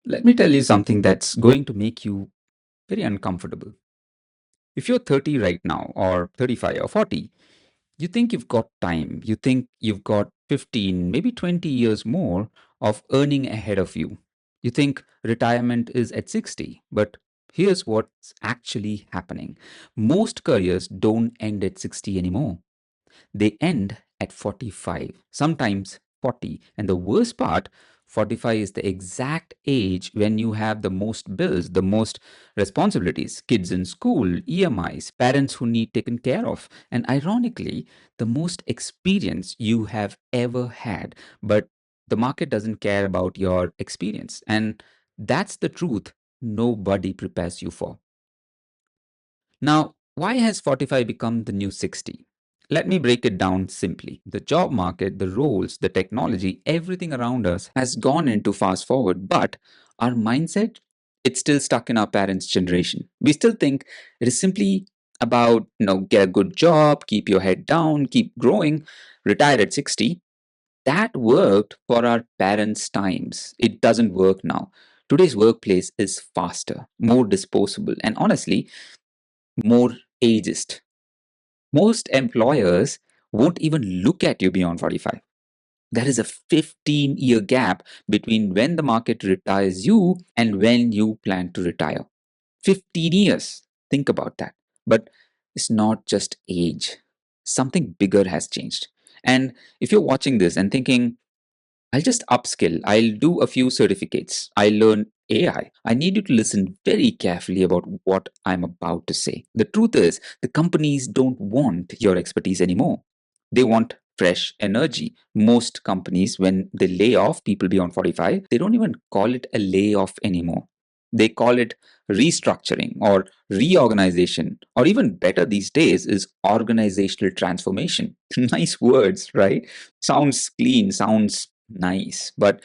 Let me tell you something that's going to make you very uncomfortable. If you're 30 right now, or 35 or 40, you think you've got time. You think you've got 15, maybe 20 years more of earning ahead of you. You think retirement is at 60, but here's what's actually happening. Most careers don't end at 60 anymore. They end at 45, sometimes 40. And the worst part, 45 is the exact age when you have the most bills, the most responsibilities, kids in school, EMIs, parents who need taken care of, and ironically, the most experience you have ever had. But the market doesn't care about your experience. And that's the truth nobody prepares you for. Now, why has 45 become the new 60? Let me break it down simply. The job market, the roles, the technology, everything around us has gone into fast forward, but our mindset, it's still stuck in our parents' generation. We still think it is simply about, get a good job, keep your head down, keep growing, retire at 60. That worked for our parents' times. It doesn't work now. Today's workplace is faster, more disposable, and honestly, more ageist. Most employers won't even look at you beyond 45. There is a 15-year gap between when the market retires you and when you plan to retire. 15 years. Think about that. But it's not just age, something bigger has changed. And if you're watching this and thinking, I'll just upskill. I'll do a few certificates. I'll learn AI. I need you to listen very carefully about what I'm about to say. The truth is, the companies don't want your expertise anymore. They want fresh energy. Most companies, when they lay off people beyond 45, they don't even call it a layoff anymore. They call it restructuring or reorganization, or even better these days is organizational transformation. Nice words, right? Sounds clean, sounds nice, but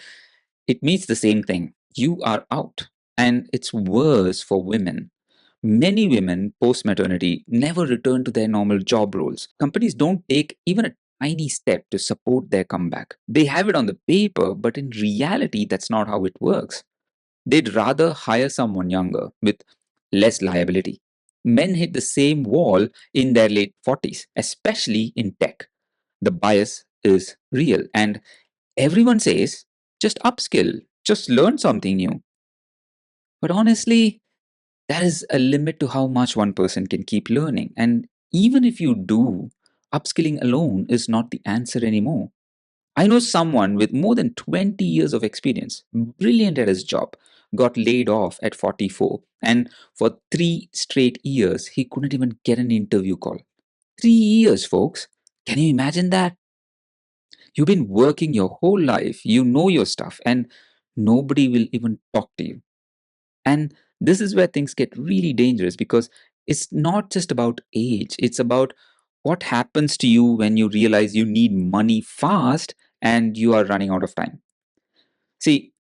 it means the same thing. You are out. And it's worse for women. Many women post maternity never return to their normal job roles. Companies don't take even a tiny step to support their comeback. They have it on the paper, but in reality, that's not how it works. They'd rather hire someone younger with less liability. Men hit the same wall in their late 40s, especially in tech. The bias is real. And everyone says, just upskill, just learn something new. But honestly, there is a limit to how much one person can keep learning. And even if you do, upskilling alone is not the answer anymore. I know someone with more than 20 years of experience, brilliant at his job, got laid off at 44. And for 3 straight years, he couldn't even get an interview call. 3 years, folks. Can you imagine that? You've been working your whole life, you know your stuff, and nobody will even talk to you. And this is where things get really dangerous because it's not just about age, it's about what happens to you when you realize you need money fast and you are running out of time. See,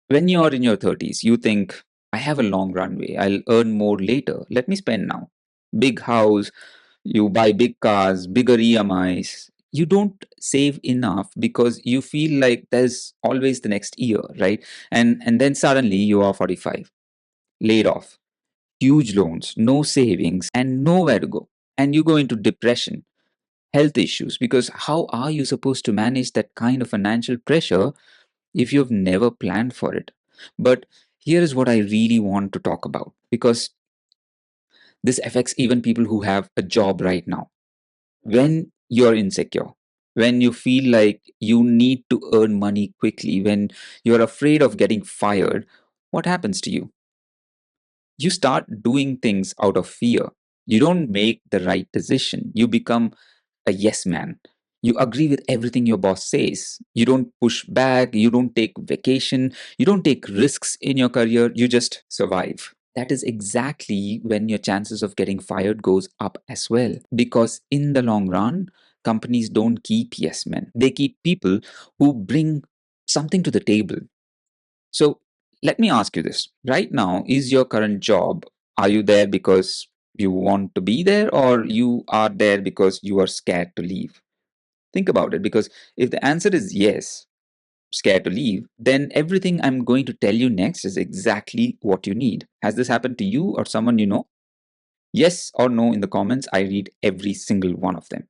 when you're in your 30s, you think, I have a long runway, I'll earn more later, let me spend now. Big house, you buy big cars, bigger EMIs. You don't save enough because you feel like there's always the next year, right? And then suddenly you are 45, laid off, huge loans, no savings, and nowhere to go. And you go into depression, health issues, because how are you supposed to manage that kind of financial pressure if you've never planned for it? But here is what I really want to talk about because this affects even people who have a job right now. When you're insecure, when you feel like you need to earn money quickly, when you're afraid of getting fired, what happens to you? You start doing things out of fear. You don't make the right decision. You become a yes man. You agree with everything your boss says. You don't push back. You don't take vacation. You don't take risks in your career. You just survive. That is exactly when your chances of getting fired goes up as well. Because in the long run, companies don't keep yes men. They keep people who bring something to the table. So let me ask you this. Right now, is your current job, are you there because you want to be there or you are there because you are scared to leave? Think about it because if the answer is yes, scared to leave, then everything I'm going to tell you next is exactly what you need. Has this happened to you or someone you know? Yes or no in the comments. I read every single one of them.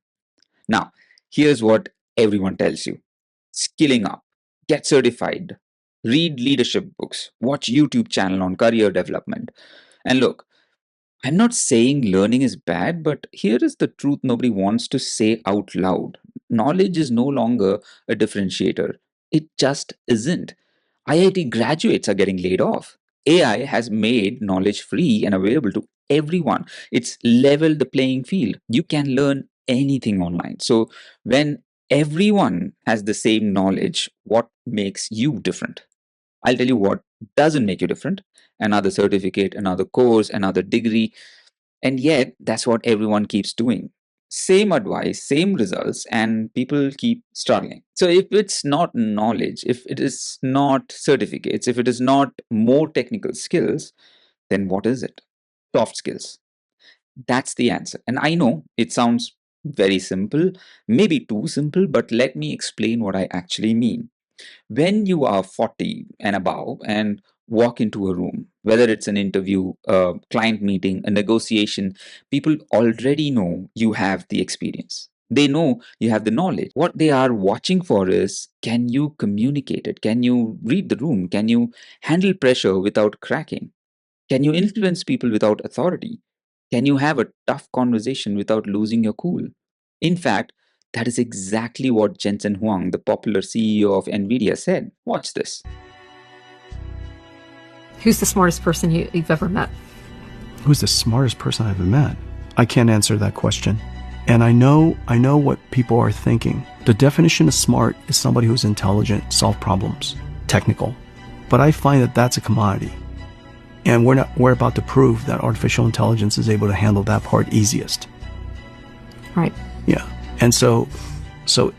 Now, here's what everyone tells you: skilling up, get certified, read leadership books, watch YouTube channel on career development. And look, I'm not saying learning is bad, but here is the truth nobody wants to say out loud. Knowledge is no longer a differentiator. It just isn't. IIT graduates are getting laid off. AI has made knowledge free and available to everyone. It's leveled the playing field. You can learn anything online. So, when everyone has the same knowledge, what makes you different? I'll tell you what doesn't make you different: another certificate, another course, another degree. And yet, that's what everyone keeps doing. Same advice, same results, and people keep struggling. So, if it's not knowledge, if it is not certificates, if it is not more technical skills, then what is it? Soft skills. That's the answer. And I know it sounds very simple, maybe too simple, but let me explain what I actually mean. When you are 40 and above and walk into a room, whether it's an interview, a client meeting, a negotiation, people already know you have the experience. They know you have the knowledge. What they are watching for is, can you communicate it? Can you read the room? Can you handle pressure without cracking? Can you influence people without authority? Can you have a tough conversation without losing your cool? In fact, that is exactly what Jensen Huang, the popular CEO of Nvidia, said. Watch this. Who's the smartest person you've ever met? Who's the smartest person I've ever met? I can't answer that question. And I know what people are thinking. The definition of smart is somebody who's intelligent, solve problems, technical. But I find that that's a commodity. And we're about to prove that artificial intelligence is able to handle that part easiest. Right. Yeah. And so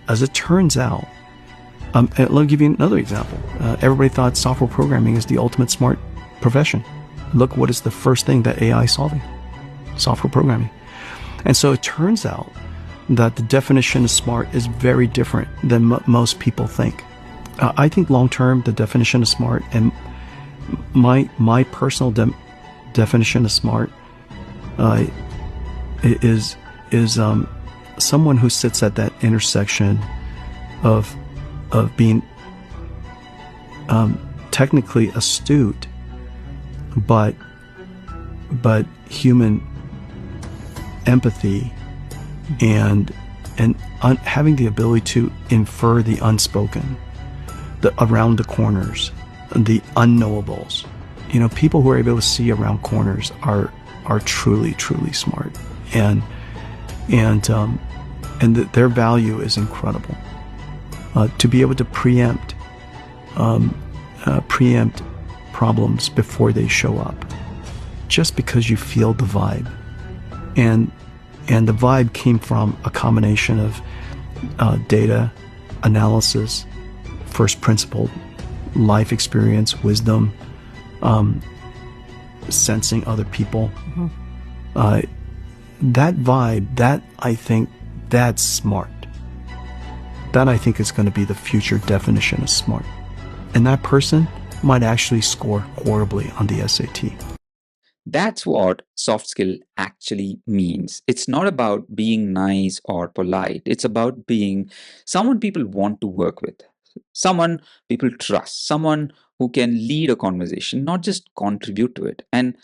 as it turns out, let me give you another example. Everybody thought software programming is the ultimate smart profession. Look what is the first thing that AI is solving: software programming. And so it turns out that the definition of smart is very different than most people think. I think long term, the definition of smart, and my personal definition of smart is someone who sits at that intersection of being technically astute, but human empathy and having the ability to infer the unspoken, around the corners, the unknowables. You know, people who are able to see around corners are truly smart, and their value is incredible. To be able to preempt problems before they show up, just because you feel the vibe, and the vibe came from a combination of data analysis, first principle, life experience, wisdom, sensing other people. Mm-hmm. That vibe, that I think, that's smart. That I think is going to be the future definition of smart. And that person might actually score horribly on the SAT. That's what soft skill actually means. It's not about being nice or polite. It's about being someone people want to work with, someone people trust, someone who can lead a conversation, not just contribute to it. And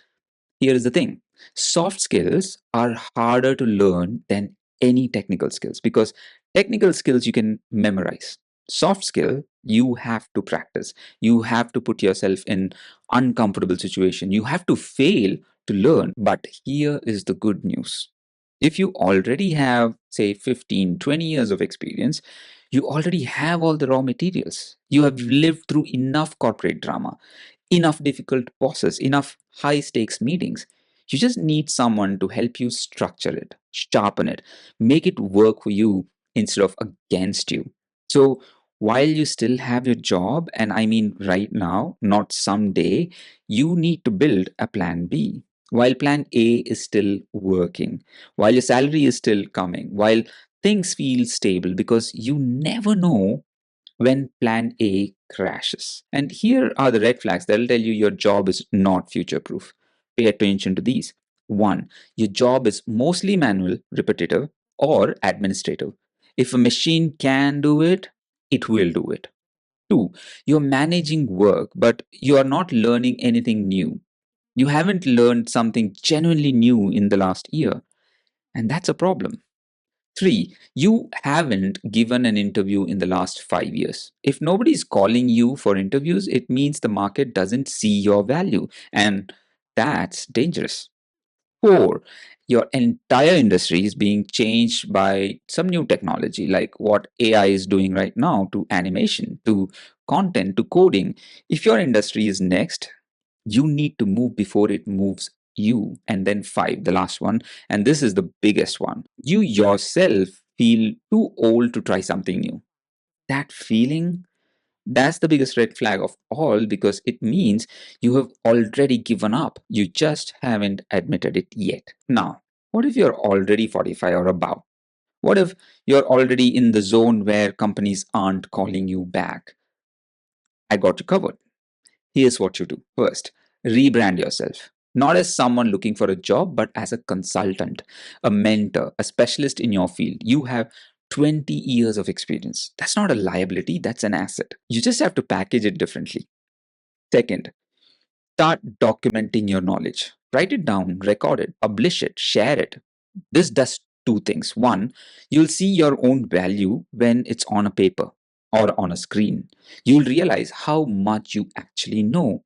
here is the thing: soft skills are harder to learn than any technical skills, because technical skills you can memorize. Soft skill, you have to practice. You have to put yourself in uncomfortable situation. You have to fail to learn. But here is the good news. If you already have, say, 15, 20 years of experience, you already have all the raw materials. You have lived through enough corporate drama, enough difficult bosses, enough high stakes meetings. You just need someone to help you structure it, sharpen it, make it work for you instead of against you. So while you still have your job, and I mean right now, not someday, you need to build a plan B. While plan A is still working, while your salary is still coming, while things feel stable, because you never know when plan A crashes. And here are the red flags that'll tell you your job is not future proof. Pay attention to these. One, your job is mostly manual, repetitive, or administrative. If a machine can do it, it will do it. Two, you're managing work, but you are not learning anything new. You haven't learned something genuinely new in the last year, and that's a problem. Three, you haven't given an interview in the last 5 years. If nobody's calling you for interviews, it means the market doesn't see your value, and that's dangerous. Four, your entire industry is being changed by some new technology, like what AI is doing right now, to animation, to content, to coding. If your industry is next, you need to move before it moves you. And then five, the last one, and this is the biggest one, you yourself feel too old to try something new. That feeling, that's the biggest red flag of all, because it means you have already given up. You just haven't admitted it yet. Now, what if you're already 45 or above? What if you're already in the zone where companies aren't calling you back? I got you covered. Here's what you do. First, rebrand yourself. Not as someone looking for a job, but as a consultant, a mentor, a specialist in your field. You have 20 years of experience. That's not a liability, that's an asset. You just have to package it differently. Second, start documenting your knowledge. Write it down, record it, publish it, share it. This does two things. One, you'll see your own value when it's on a paper or on a screen. You'll realize how much you actually know.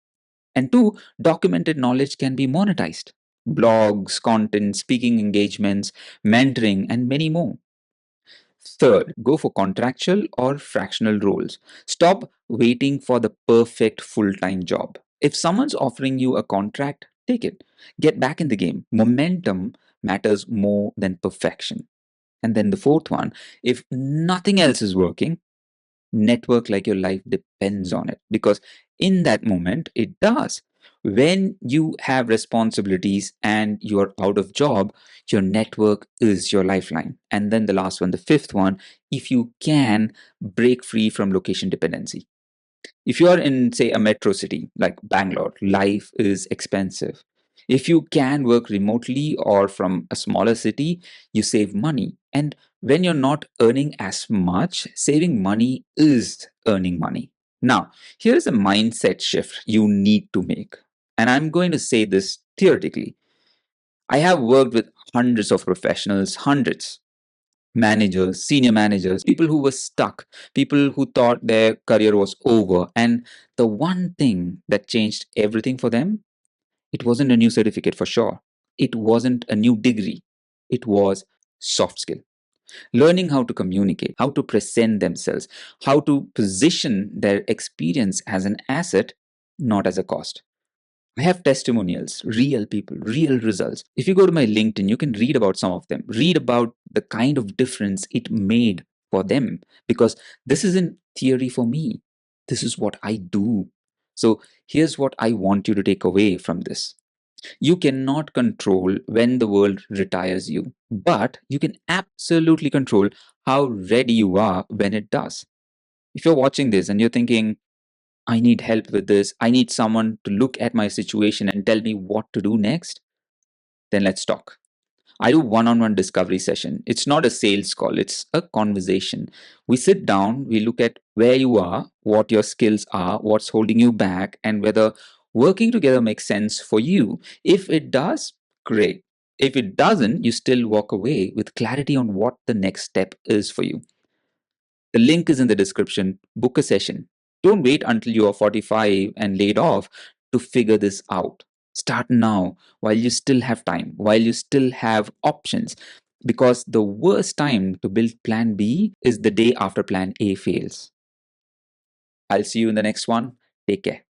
And two, documented knowledge can be monetized. Blogs, content, speaking engagements, mentoring, and many more. Third, go for contractual or fractional roles. Stop waiting for the perfect full time job. If someone's offering you a contract, take it. Get back in the game. Momentum matters more than perfection. And then the fourth one, if nothing else is working, network like your life depends on it, because in that moment it does. When you have responsibilities and you're out of job, your network is your lifeline. And then the last one, the fifth one, if you can break free from location dependency. If you are in, say, a metro city like Bangalore, life is expensive. If you can work remotely or from a smaller city, you save money. And when you're not earning as much, saving money is earning money. Now, here's a mindset shift you need to make. And I'm going to say this theoretically. I have worked with hundreds of professionals, hundreds, managers, senior managers, people who were stuck, people who thought their career was over. And the one thing that changed everything for them, it wasn't a new certificate for sure. It wasn't a new degree. It was soft skill. Learning how to communicate, how to present themselves, how to position their experience as an asset, not as a cost. I have testimonials, real people, real results. If you go to my LinkedIn, you can read about some of them. Read about the kind of difference it made for them, because this isn't theory for me. This is what I do. So here's what I want you to take away from this. You cannot control when the world retires you, but you can absolutely control how ready you are when it does. If you're watching this and you're thinking, I need help with this, I need someone to look at my situation and tell me what to do next, then let's talk. I do one-on-one discovery session. It's not a sales call, it's a conversation. We sit down, we look at where you are, what your skills are, what's holding you back, and whether working together makes sense for you. If it does, great. If it doesn't, you still walk away with clarity on what the next step is for you. The link is in the description. Book a session. Don't wait until you are 45 and laid off to figure this out. Start now while you still have time, while you still have options. Because the worst time to build plan B is the day after plan A fails. I'll see you in the next one. Take care.